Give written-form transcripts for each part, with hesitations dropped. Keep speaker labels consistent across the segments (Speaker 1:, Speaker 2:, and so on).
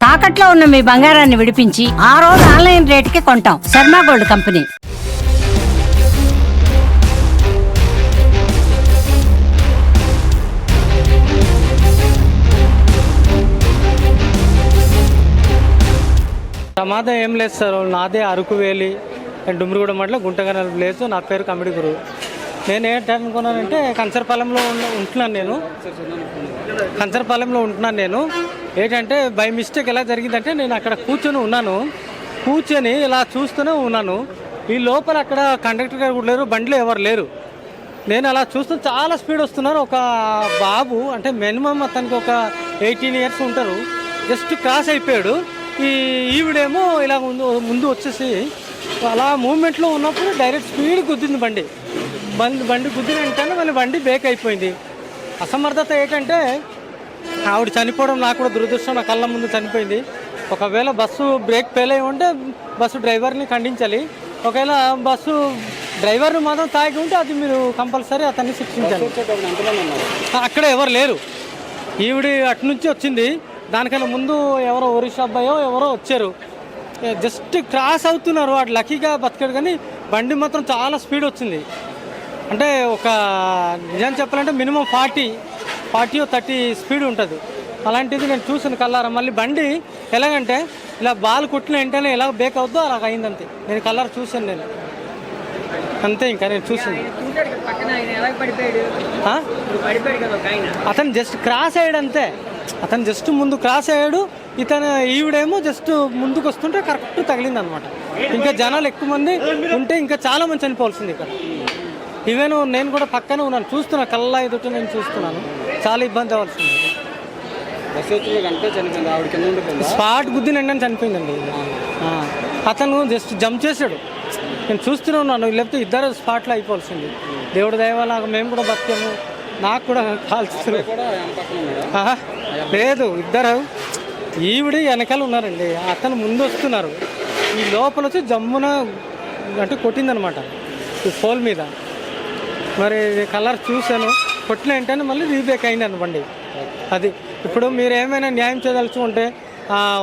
Speaker 1: తాకట్లో ఉన్న మీ బంగారాన్ని విడిపించి ఆ రోజు ఆన్లైన్ రేటుకి కొంటాం. Sharma gold company.
Speaker 2: సమాధానం ఏం లేదు సార్. నాదే అరకు వేలి డుమ్మిరిగూడ మండలం గుంటగనల ప్లేస్. నా పేరు కమిడి గురు. నేను ఏంటనుకున్నానంటే కంచరపాలెంలో ఉంటున్నాను నేను. ఏంటంటే బై మిస్టేక్ ఎలా జరిగిందంటే నేను అక్కడ కూర్చొని ఇలా చూస్తూనే ఉన్నాను. ఈ లోపల అక్కడ కండక్టర్ గారు కూడా లేరు, బండిలో ఎవరు లేరు. నేను అలా చూస్తూ చాలా స్పీడ్ వస్తున్నారు. ఒక బాబు అంటే మినిమం అతనికి ఒక 18 years ఉంటారు. జస్ట్ క్రాస్ అయిపోయాడు. ఈవిడేమో ఇలా ముందు వచ్చేసి అలా మూమెంట్లో ఉన్నప్పుడు డైరెక్ట్ స్పీడ్ గుద్దింది బండి గుద్దిన వెంటనే మళ్ళీ బండి బ్రేక్ అయిపోయింది. అసమర్థత ఏంటంటే ఆవిడ చనిపోవడం నాకు కూడా దురదృష్టం. నా కళ్ళ ముందు చనిపోయింది. ఒకవేళ బస్సు బ్రేక్ ఫెయిల్ అయి ఉంటే బస్సు డ్రైవర్ని ఖండించాలి. ఒకవేళ బస్సు డ్రైవర్ని మాత్రం తాగి ఉంటే అది మీరు కంపల్సరీ అతన్ని శిక్షించాలి. అక్కడ ఎవరు లేరు. ఈవిడ అటు నుంచి వచ్చింది. దానికన్నా ముందు ఎవరో ఒరిస్సా అబ్బాయో ఎవరో వచ్చారు. జస్ట్ క్రాస్ అవుతున్నారు. వాడు లక్కీగా బతికాడు. కానీ బండి మాత్రం చాలా స్పీడ్ వచ్చింది. అంటే ఒక నిజం చెప్పాలంటే మినిమం 40 or 30 స్పీడ్ ఉంటుంది. అలాంటిది నేను చూసాను కల్లారా. మళ్ళీ బండి ఎలాగంటే ఇలా బాల్ కొట్టిన వెంటనే ఎలా బ్రేక్ అవుద్దో అలా అయిందంతే. నేను కల్లారా చూసాను నేను అంతే. ఇంకా నేను చూసాను అతను జస్ట్ క్రాస్ అయ్యాడు అంతే. అతను జస్ట్ ముందు క్రాస్ అయ్యాడు. ఈవిడేమో జస్ట్ ముందుకు వస్తుంటే కరెక్ట్ తగిలింది అనమాట. ఇంకా జనాలు ఎక్కువ మంది ఉంటే ఇంకా చాలా మంది చనిపోవాల్సింది ఇక్కడ. ఈవెన్ నేను కూడా పక్కనే ఉన్నాను, చూస్తున్నా, కళ్ళ ఎదుట నేను చూస్తున్నాను. చాలా ఇబ్బంది అవ్వాల్సింది. స్పాట్ గుద్దినండి చనిపోయిందండి. అతను జస్ట్ జంప్ చేశాడు. నేను చూస్తూనే ఉన్నాను. లేకపోతే ఇద్దరు స్పాట్లో అయిపోవాల్సింది. దేవుడి దయ వల్ల మేము కూడా బతికాము. నాకు కూడా కాల్చుతున్నారు. లేదు, ఇద్దరు. ఈవిడ వెనకాల ఉన్నారండి. అతను ముందు వస్తున్నారు. ఈ లోపల వచ్చి జమ్మున అంటే కొట్టిందనమాట ఈ పోల్ మీద. మరి కలర్ చూశాను. కొట్టిన వెంటనే మళ్ళీ రీబ్రేక్ అయింది అనుకోండి. అది ఇప్పుడు మీరు ఏమైనా న్యాయం చేయదలుచుకుంటే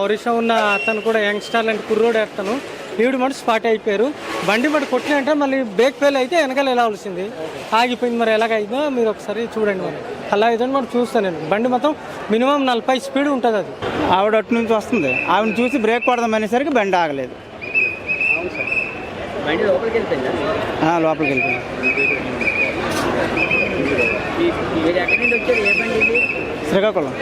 Speaker 2: ఒరిస్సా ఉన్న అతను కూడా యంగ్స్టర్ లాంటి కుర్రోడు అతను ఈవిడ మటు స్పాట్ అయిపోయారు. బండి మటు కొట్టిన వెంటనే మళ్ళీ బ్రేక్ ఫెయిల్ అయితే వెనకాల వెళ్ళవలసింది. ఆగిపోయింది. మరి ఎలాగైందో మీరు ఒకసారి చూడండి. మరి అలా అయితే మనం చూస్తాను నేను. బండి మొత్తం మినిమం 40 స్పీడ్ ఉంటుంది. అది
Speaker 3: ఆవిడ అటు నుంచి వస్తుంది. ఆవిడని చూసి బ్రేక్ కొడదాం అనేసరికి బండి ఆగలేదు. లోపలికి వెళ్ళిపోయింది. శ్రీకాకుళం.